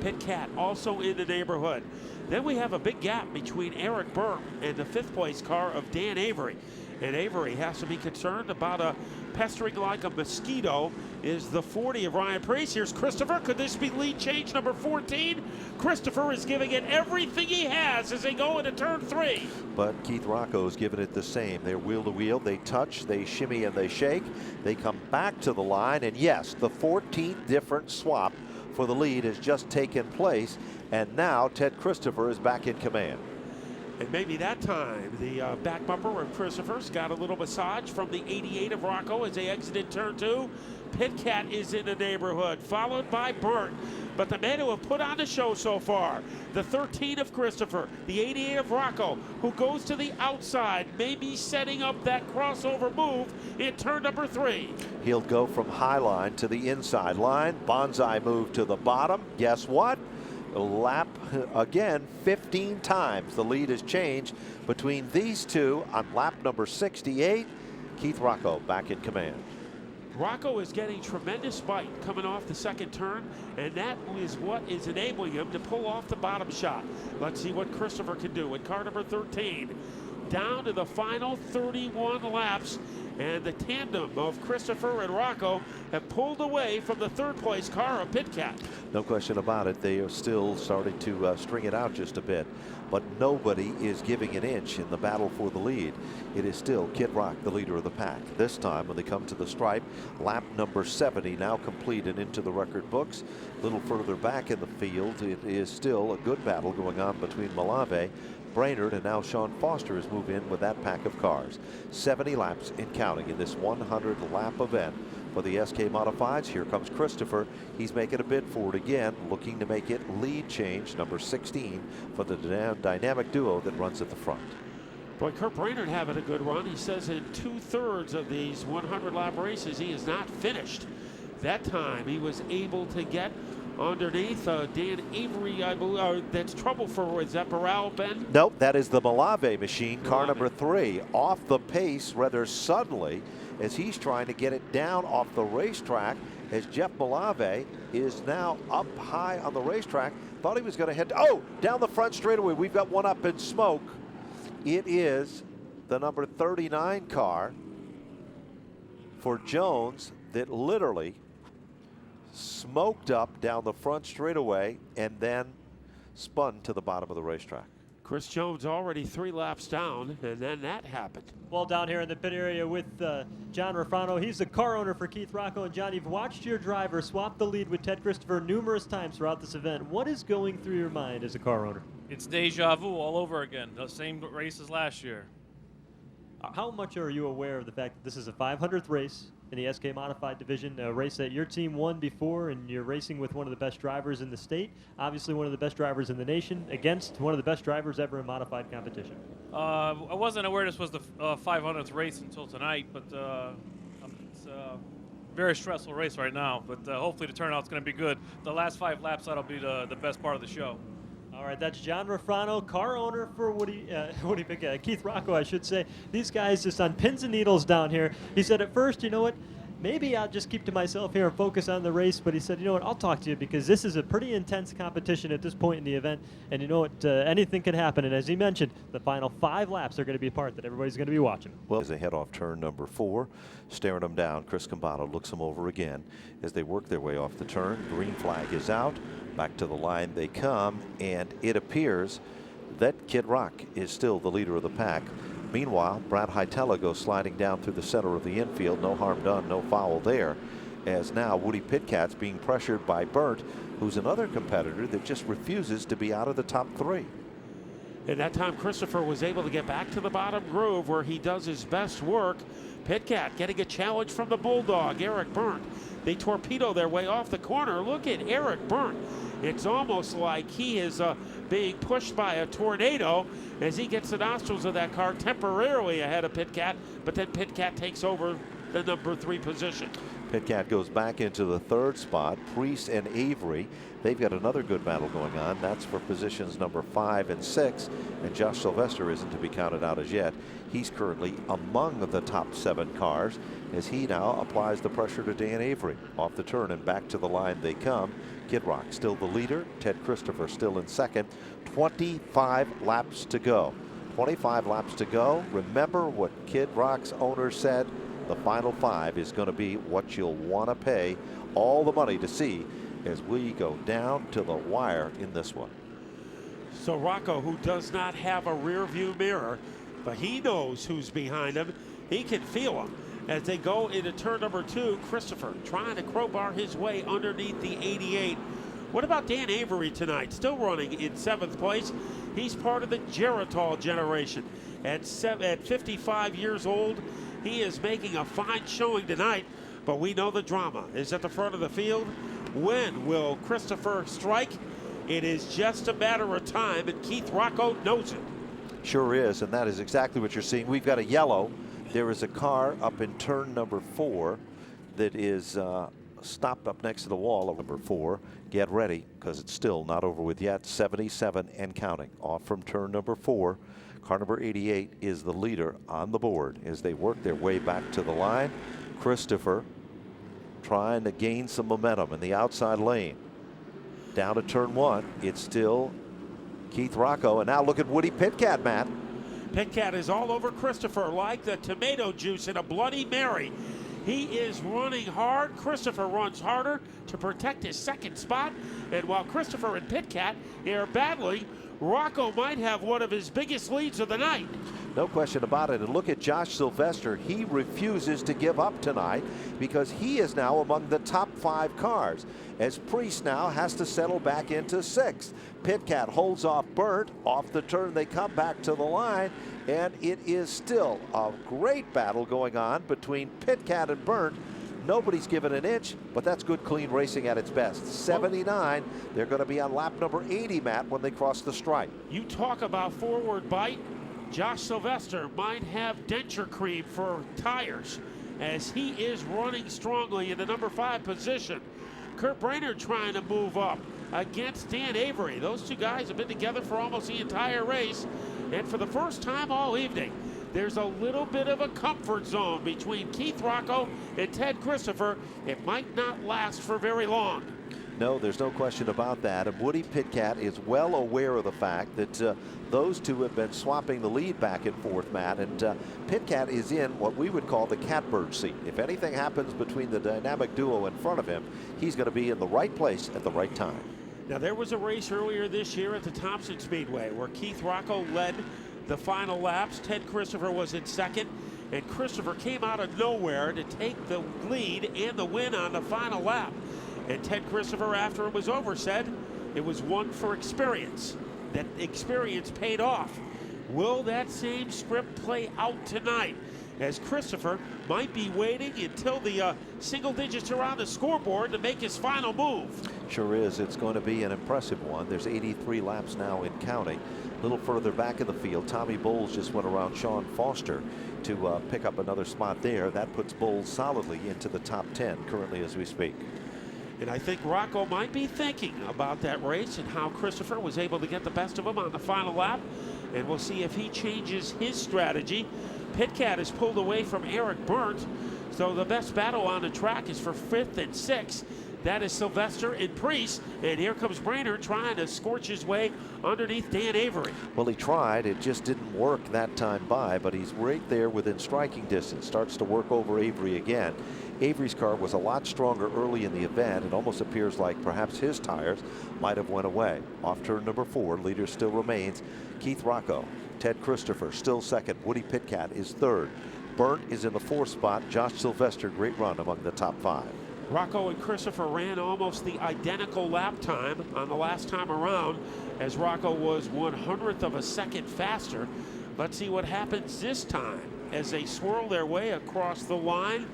Pitkat also in the neighborhood. Then we have a big gap between Eric Burke and the 5th place car of Dan Avery. And Avery has to be concerned about a pestering like a mosquito is the 40 of Ryan Preece. Here's Christopher. Could this be lead change number 14? Christopher is giving it everything he has as they go into turn 3.
But Keith Rocco is giving it the same. They're wheel to wheel. They touch, they shimmy, and they shake. They come back to the line. And yes, the 14th different swap for the lead has just taken place. And now Ted Christopher is back in command.
And maybe that time the back bumper of Christopher's got a little massage from the 88 of Rocco as they exited turn 2. Pitkat is in the neighborhood, followed by Burt. But the men who have put on the show so far, the 13 of Christopher, the 88 of Rocco, who goes to the outside, maybe setting up that crossover move in turn number 3.
He'll go from high line to the inside line. Bonsai move to the bottom. Guess what? A lap again 15 times. The lead has changed between these two on lap number 68. Keith Rocco back in command.
Rocco is getting tremendous bite coming off the second turn, and that is what is enabling him to pull off the bottom shot. Let's see what Christopher can do in car number 13. Down to the final 31 laps, and the tandem of Christopher and Rocco have pulled away from the third place car of Pitkat.
No question about it. They are still starting to string it out just a bit, but nobody is giving an inch in the battle for the lead. It is still Kid Rock, the leader of the pack. This time when they come to the stripe, lap number 70 now complete and into the record books. A little further back in the field, it is still a good battle going on between Malave, Brainerd, and now Sean Foster has moved in with that pack of cars. 70 laps in counting in this 100 lap event for the SK Modifieds. Here comes Christopher. He's making a bid for it again, looking to make it lead change number 16 for the dynamic duo that runs at the front.
Boy, Kurt Brainerd having a good run. He says in 2/3 of these 100 lap races he is not finished. That time he was able to get underneath Dan Avery, I believe. That's trouble for Zepparel, Ben?
Nope, that is the Malave machine, car number 3, off the pace rather suddenly as he's trying to get it down off the racetrack, as Jeff Malave is now up high on the racetrack. Thought he was going to head down the front straightaway. We've got one up in smoke. It is the number 39 car for Jones that literally smoked up down the front straightaway and then spun to the bottom of the racetrack.
Chris Jones already 3 laps down, and then that happened.
Well, down here in the pit area with John Rafano. He's the car owner for Keith Rocco. And John, you've watched your driver swap the lead with Ted Christopher numerous times throughout this event. What is going through your mind as a car owner?
It's deja vu all over again. The same race as last year.
How much are you aware of the fact that this is a 500th race in the SK Modified Division, a race that your team won before, and you're racing with one of the best drivers in the state, obviously one of the best drivers in the nation, against one of the best drivers ever in modified competition?
I wasn't aware this was the 500th race until tonight, but it's a very stressful race right now. But hopefully the turnout's going to be good. The last 5 laps, that'll be the best part of the show.
All right, that's John Rafano, car owner for Keith Rocco, I should say. These guys just on pins and needles down here. He said at first, you know what, maybe I'll just keep to myself here and focus on the race. But he said, you know what, I'll talk to you because this is a pretty intense competition at this point in the event. And you know what, anything can happen. And as he mentioned, the final 5 laps are going to be a part that everybody's going to be watching.
Well, as they head off turn number 4, staring them down, Chris Cambato looks them over again as they work their way off the turn. Green flag is out. Back to the line they come, and it appears that Kid Rock is still the leader of the pack. Meanwhile, Brad Hytella goes sliding down through the center of the infield. No harm done, no foul there. As now Woody Pitkat's being pressured by Burt, who's another competitor that just refuses to be out of the top 3.
And that time Christopher was able to get back to the bottom groove where he does his best work. Pitkat getting a challenge from the Bulldog, Eric Burt. They torpedo their way off the corner. Look at Eric Burt. It's almost like he is being pushed by a tornado as he gets the nostrils of that car temporarily ahead of Pitkat, but then Pitkat takes over the number 3 position.
Pitkat goes back into the 3rd spot. Preece and Avery, they've got another good battle going on. That's for positions number 5 and 6, and Josh Sylvester isn't to be counted out as yet. He's currently among the top 7 cars as he now applies the pressure to Dan Avery. Off the turn and back to the line they come. Kid Rock still the leader. Ted Christopher still in second. 25 laps to go. 25 laps to go. Remember what Kid Rock's owner said, the final 5 is going to be what you'll want to pay all the money to see as we go down to the wire in this one.
So Rocco, who does not have a rear view mirror, but he knows who's behind him. He can feel them as they go into turn number 2. Christopher trying to crowbar his way underneath the 88. What about Dan Avery tonight? Still running in 7th place. He's part of the Geritol generation. At 55 years old, he is making a fine showing tonight, but we know the drama is at the front of the field. When will Christopher strike? It is just a matter of time, and Keith Rocco knows it.
Sure is, and that is exactly what you're seeing. We've got a yellow. There is a car up in turn number 4 that is stopped up next to the wall of number 4. Get ready, because it's still not over with yet. 77 and counting. Off from turn number 4. Car number 88 is the leader on the board as they work their way back to the line. Christopher trying to gain some momentum in the outside lane. Down to turn 1, it's still Keith Rocco, and now look at Woody Pitkat, Matt.
Pitkat is all over Christopher like the tomato juice in a Bloody Mary. He is running hard. Christopher runs harder to protect his 2nd spot. And while Christopher and Pitkat are battling, Rocco might have one of his biggest leads of the night.
No question about it. And look at Josh Sylvester. He refuses to give up tonight because he is now among the top 5 cars, as Priest now has to settle back into 6th. Pitkat holds off Burnt. Off the turn, they come back to the line, and it is still a great battle going on between Pitkat and Burnt. Nobody's given an inch, but that's good, clean racing at its best. 79, they're going to be on lap number 80, Matt, when they cross the stripe.
You talk about forward bite. Josh Sylvester might have denture cream for tires as he is running strongly in the number 5 position. Kurt Brainerd trying to move up against Dan Avery. Those 2 guys have been together for almost the entire race, and for the first time all evening, there's a little bit of a comfort zone between Keith Rocco and Ted Christopher. It might not last for very long.
No, there's no question about that. And Woody Pitkat is well aware of the fact that those 2 have been swapping the lead back and forth, Matt. And Pitkat is in what we would call the catbird seat. If anything happens between the dynamic duo in front of him, he's going to be in the right place at the right time.
Now, there was a race earlier this year at the Thompson Speedway where Keith Rocco led the final laps. Ted Christopher was in 2nd, and Christopher came out of nowhere to take the lead and the win on the final lap. And Ted Christopher, after it was over, said it was one for experience. That experience paid off. Will that same script play out tonight, as Christopher might be waiting until the single digits are on the scoreboard to make his final move?
Sure is. It's going to be an impressive one. There's 83 laps now in counting. A little further back in the field, Tommy Bowles just went around Sean Foster to pick up another spot there. That puts Bowles solidly into the top 10 currently as we speak.
And I think Rocco might be thinking about that race and how Christopher was able to get the best of him on the final lap. And we'll see if he changes his strategy. Pitkat is pulled away from Eric Burnt, so the best battle on the track is for 5th and 6th. That is Sylvester and Priest, and here comes Brainerd trying to scorch his way underneath Dan Avery.
Well, he tried. It just didn't work that time by, but he's right there within striking distance. Starts to work over Avery again. Avery's car was a lot stronger early in the event. It almost appears like perhaps his tires might have went away. Off turn number 4, leader still remains Keith Rocco. Ted Christopher still 2nd. Woody Pitkat is 3rd. Burnt is in the 4th spot. Josh Sylvester, great run among the top 5.
Rocco and Christopher ran almost the identical lap time on the last time around, as Rocco was 1/100th of a second faster. Let's see what happens this time as they swirl their way across the line.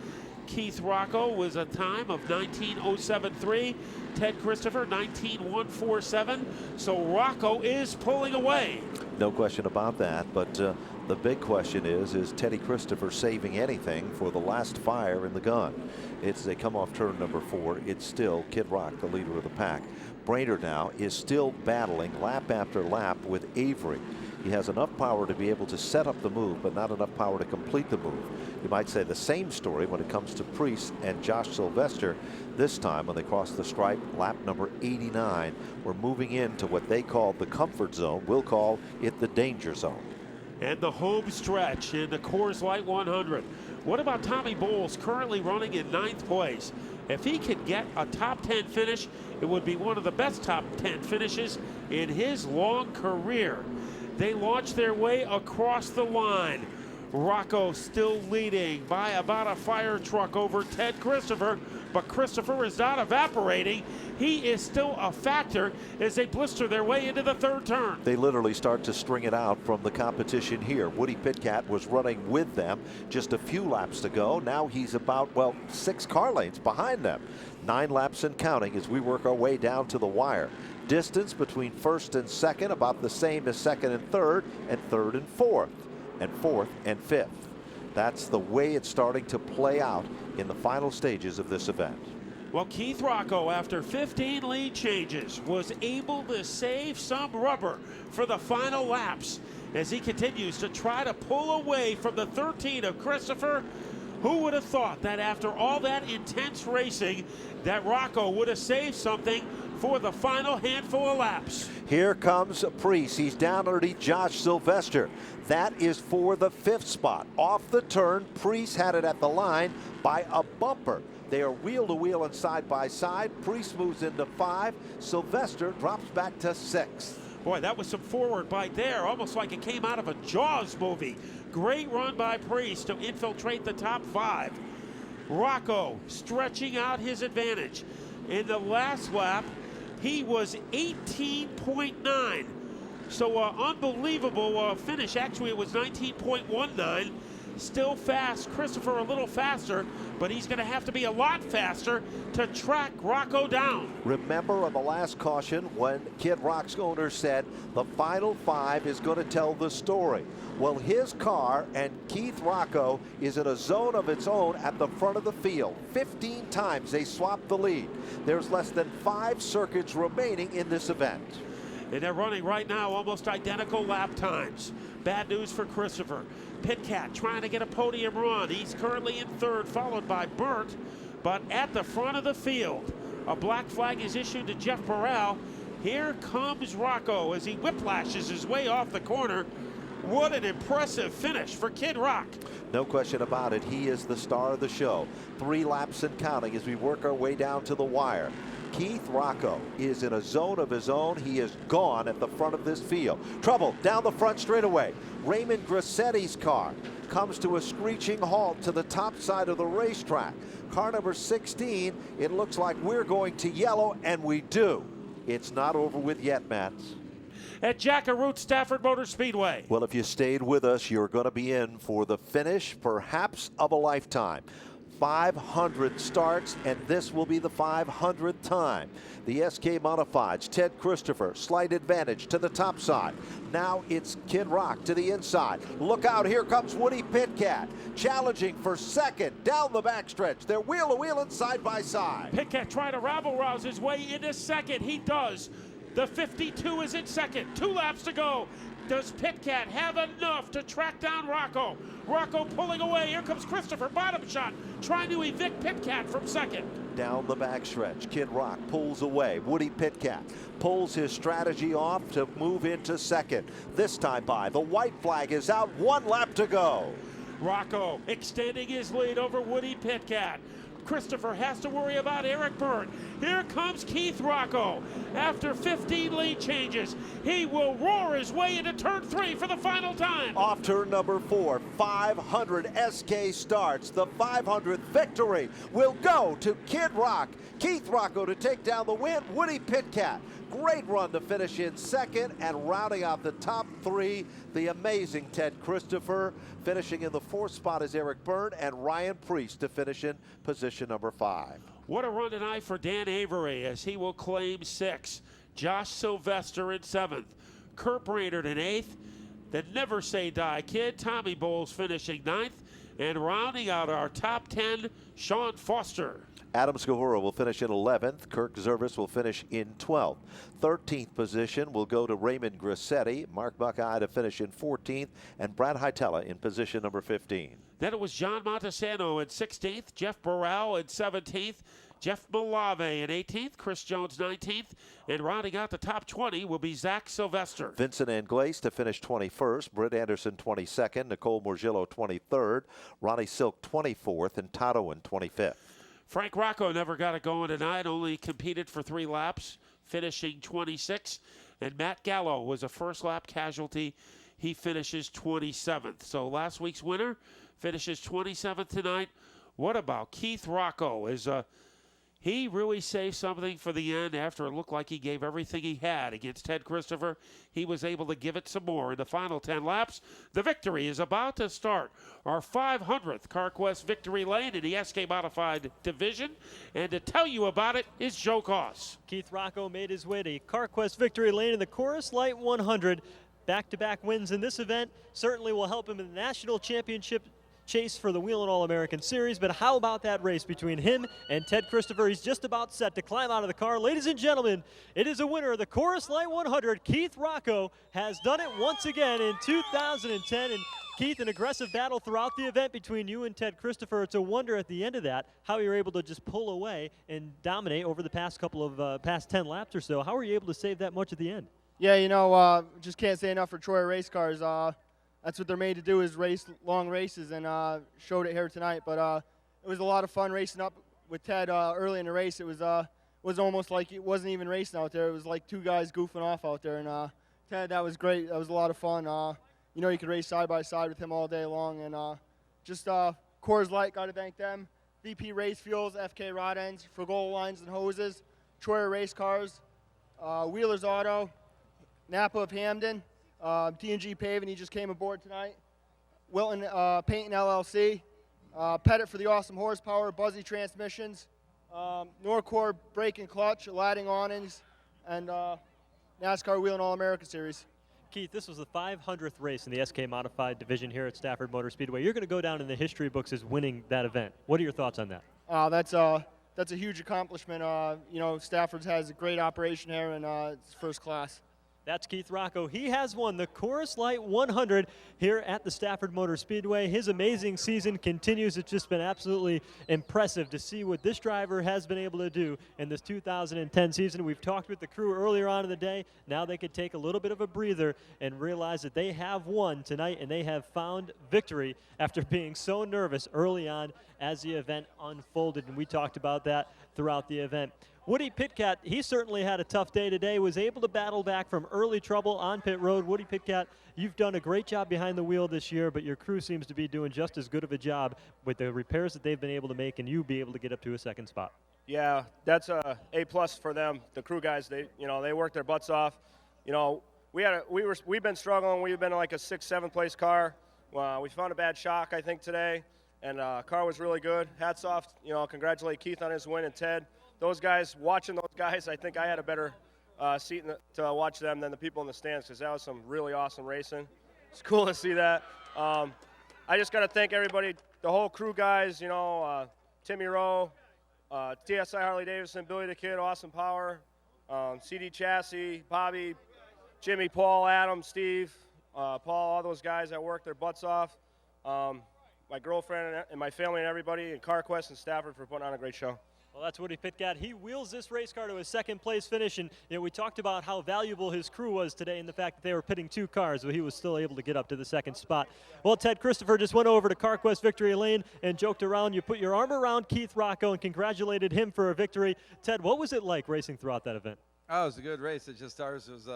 Keith Rocco was a time of 19:07.3. Ted Christopher 19:147. So Rocco is pulling away.
No question about that, but the big question is Teddy Christopher saving anything for the last fire in the gun? They come off turn number 4. It's still Kid Rock, the leader of the pack. Brainerd now is still battling lap after lap with Avery. He has enough power to be able to set up the move, but not enough power to complete the move. You might say the same story when it comes to Priest and Josh Sylvester. This time when they cross the stripe, lap number 89, we're moving into what they call the comfort zone. We'll call it the danger zone.
and the home stretch in the Coors Light 100. What about Tommy Bowles, currently running in 9th place? If he could get a top 10 finish, it would be one of the best top 10 finishes in his long career. They launch their way across the line. Rocco still leading by about a fire truck over Ted Christopher, but Christopher is not evaporating. He is still a factor as they blister their way into the 3rd turn.
They literally start to string it out from the competition here. Woody Pitkat was running with them just a few laps to go. Now he's about, well, 6 car lanes behind them. 9 laps and counting as we work our way down to the wire. Distance between 1st and 2nd about the same as 2nd and 3rd, and 3rd and 4th, and 4th and 5th. That's the way it's starting to play out in the final stages of this event.
Well, Keith Rocco, after 15 lead changes, was able to save some rubber for the final laps as he continues to try to pull away from the 13 of Christopher. Who would have thought that after all that intense racing that Rocco would have saved something for the final handful of laps?
Here comes Priest. He's down underneath Josh Sylvester. That is for the 5th spot. Off the turn, Priest had it at the line by a bumper. They are wheel to wheel and side by side. Priest moves into 5. Sylvester drops back to 6th.
Boy, that was some forward bite there, almost like it came out of a Jaws movie. Great run by Priest to infiltrate the top 5. Rocco stretching out his advantage. In the last lap, he was 18.9. So unbelievable finish. Actually, it was 19.19. Still fast. Christopher a little faster, but he's going to have to be a lot faster to track Rocco down.
Remember on the last caution when Kid Rock's owner said the final 5 is going to tell the story. Well, his car and Keith Rocco is in a zone of its own at the front of the field. 15 times they swapped the lead. There's less than 5 circuits remaining in this event.
And they're running right now almost identical lap times. Bad news for Christopher. Pitkat trying to get a podium run. He's currently in 3rd, followed by Burt. But at the front of the field, a black flag is issued to Jeff Burrell. Here comes Rocco as he whiplashes his way off the corner. What an impressive finish for Kid Rock.
No question about it. He is the star of the show. 3 laps and counting as we work our way down to the wire. Keith Rocco is in a zone of his own. He is gone at the front of this field. Trouble down the front straightaway. Raymond Grissetti's car comes to a screeching halt to the top side of the racetrack. Car number 16, it looks like we're going to yellow, and we do. It's not over with yet, Matt.
At Jackaroot Stafford Motor Speedway.
Well, if you stayed with us, you're going to be in for the finish, perhaps of a lifetime. 500 starts, and this will be the 500th time. The SK Modifieds, Ted Christopher, slight advantage to the top side. Now it's Kid Rock to the inside. Look out, here comes Woody Pitkat, challenging for 2nd down the backstretch. They're wheel to wheel and side by side.
Pitkat trying to rabble-rouse his way into 2nd. He does. The 52 is in 2nd. 2 laps to go. Does Pitkat have enough to track down Rocco? Rocco pulling away. Here comes Christopher, bottom shot, trying to evict Pitkat from 2nd.
Down the backstretch, Kid Rock pulls away. Woody Pitkat pulls his strategy off to move into 2nd. This time by, the white flag is out, 1 lap to go.
Rocco extending his lead over Woody Pitkat. Christopher has to worry about Eric Byrne. Here comes Keith Rocco. After 15 lead changes, he will roar his way into turn 3 for the final time.
Off turn number 4, 500 SK starts. The 500th victory will go to Kid Rock. Keith Rocco to take down the win. Woody Pitkat. Great run to finish in 2nd, and rounding out the top 3, the amazing Ted Christopher. Finishing in the 4th spot is Eric Byrne, and Ryan Priest to finish in position number 5.
What a run tonight for Dan Avery as he will claim 6. Josh Sylvester in 7th. Kurt Brainerd in 8th. The Never Say Die Kid, Tommy Bowles finishing 9th. And rounding out our top 10, Sean Foster.
Adam Skahura will finish in 11th. Kirk Zervis will finish in 12th. 13th position will go to Raymond Grissetti. Mark Buckeye to finish in 14th. And Brad Hytella in position number 15.
Then it was John Montesano in 16th. Jeff Burrell in 17th. Jeff Malave in 18th, Chris Jones 19th, and rounding out the top 20 will be Zach Sylvester.
Vincent Anglaise to finish 21st, Britt Anderson 22nd, Nicole Morgillo 23rd, Ronnie Silk 24th, and Todd Owen 25th.
Frank Rocco never got it going tonight, only competed for 3 laps, finishing 26th. And Matt Gallo was a first lap casualty. He finishes 27th. So last week's winner finishes 27th tonight. What about Keith Rocco? He really saved something for the end after it looked like he gave everything he had against Ted Christopher. He was able to give it some more in the final 10 laps. The victory is about to start. Our 500th CarQuest Victory Lane in the SK Modified Division. And to tell you about it is Joe Koss.
Keith Rocco made his way to CarQuest Victory Lane in the Chorus Light 100. Back-to-back wins in this event certainly will help him in the national championship chase for the Whelen All-American Series, but how about that race between him and Ted Christopher? He's just about set to climb out of the car. Ladies and gentlemen, it is a winner of the Chorus Light 100. Keith Rocco has done it once again in 2010. And Keith, an aggressive battle throughout the event between you and Ted Christopher. It's a wonder at the end of that how you're able to just pull away and dominate over the past couple of past 10 laps or so. How were you able to save that much at the end?
Yeah, you know, just can't say enough for Troy race cars. That's what they're made to do, is race long races, and showed it here tonight. But it was a lot of fun racing up with Ted early in the race. It was almost like it wasn't even racing out there. It was like 2 guys goofing off out there. And Ted, that was great. That was a lot of fun. You know, you could race side by side with him all day long. And just Coors Light, got to thank them. VP Race Fuels, FK Rod Ends, Frigola Lines and Hoses, Troy Race Cars, Wheeler's Auto, Napa of Hamden, T&G Paving, he just came aboard tonight. Wilton Paint and LLC, Pettit for the awesome horsepower, Buzzy Transmissions, Norcor Brake and Clutch, Ladding Awnings, and NASCAR Whelen All-American Series.
Keith, this was the 500th race in the SK Modified Division here at Stafford Motor Speedway. You're going to go down in the history books as winning that event. What are your thoughts on that?
That's a huge accomplishment. You know, Stafford has a great operation here, and it's first class.
That's Keith Rocco. He has won the Chorus Light 100 here at the Stafford Motor Speedway. His amazing season continues. It's just been absolutely impressive to see what this driver has been able to do in this 2010 season. We've talked with the crew earlier on in the day. Now they could take a little bit of a breather and realize that they have won tonight, and they have found victory after being so nervous early on as the event unfolded, and we talked about that throughout the event. Woody Pitkat, he certainly had a tough day today, was able to battle back from early trouble on pit road. Woody Pitkat, you've done a great job behind the wheel this year, but your crew seems to be doing just as good of a job with the repairs that they've been able to make, and you be able to get up to a second spot.
Yeah, that's a A+ for them. The crew guys, they worked their butts off. You know, we've been struggling. We've been in like a 6th, 7th place car. We found a bad shock, I think, today, and car was really good. Hats off. You know, congratulate Keith on his win and Ted. Those guys, watching those guys, I think I had a better seat to watch them than the people in the stands, because that was some really awesome racing. It's cool to see that. I just got to thank everybody, the whole crew guys, you know, Timmy Rowe, TSI Harley Davidson, Billy the Kid, Awesome Power, CD Chassis, Bobby, Jimmy, Paul, Adam, Steve, Paul, all those guys that worked their butts off. My girlfriend and my family and everybody, and CarQuest and Stafford for putting on a great show.
Well, that's Woody Pitkat. He wheels this race car to a second place finish, and we talked about how valuable his crew was today and the fact that they were pitting 2 cars, but he was still able to get up to the second spot. Well, Ted Christopher just went over to CarQuest Victory Lane and joked around. You put your arm around Keith Rocco and congratulated him for a victory. Ted, what was it like racing throughout that event?
Oh, it was a good race. It just ours was,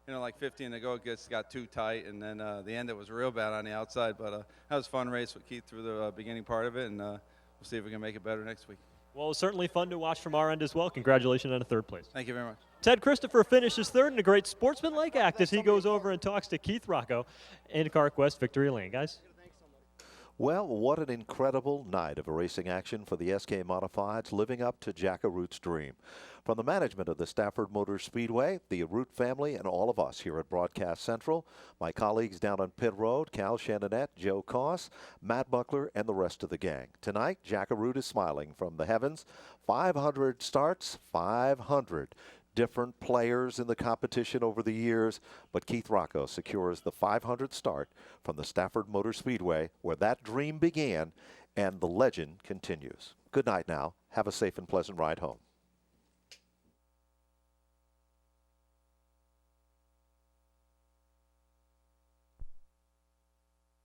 like 15 to go. It got too tight, and then the end it was real bad on the outside. But that was a fun race with Keith through the beginning part of it, and we'll see if we can make it better next week.
Well, it was certainly fun to watch from our end as well. Congratulations on a 3rd place.
Thank you very much.
Ted Christopher finishes 3rd in a great sportsmanlike act as he goes over and talks to Keith Rocco in CarQuest Victory Lane. Guys?
Well, what an incredible night of racing action for the SK Modifieds, living up to Jack Arut's dream. From the management of the Stafford Motor Speedway, the Arut family, and all of us here at Broadcast Central, my colleagues down on pit road, Cal Shananette, Joe Koss, Matt Buckler, and the rest of the gang. Tonight, Jack Arut is smiling from the heavens. 500 starts, 500 different players in the competition over the years, but Keith Rocco secures the 500th start from the Stafford Motor Speedway, where that dream began and the legend continues. Good night now. Have a safe and pleasant ride home.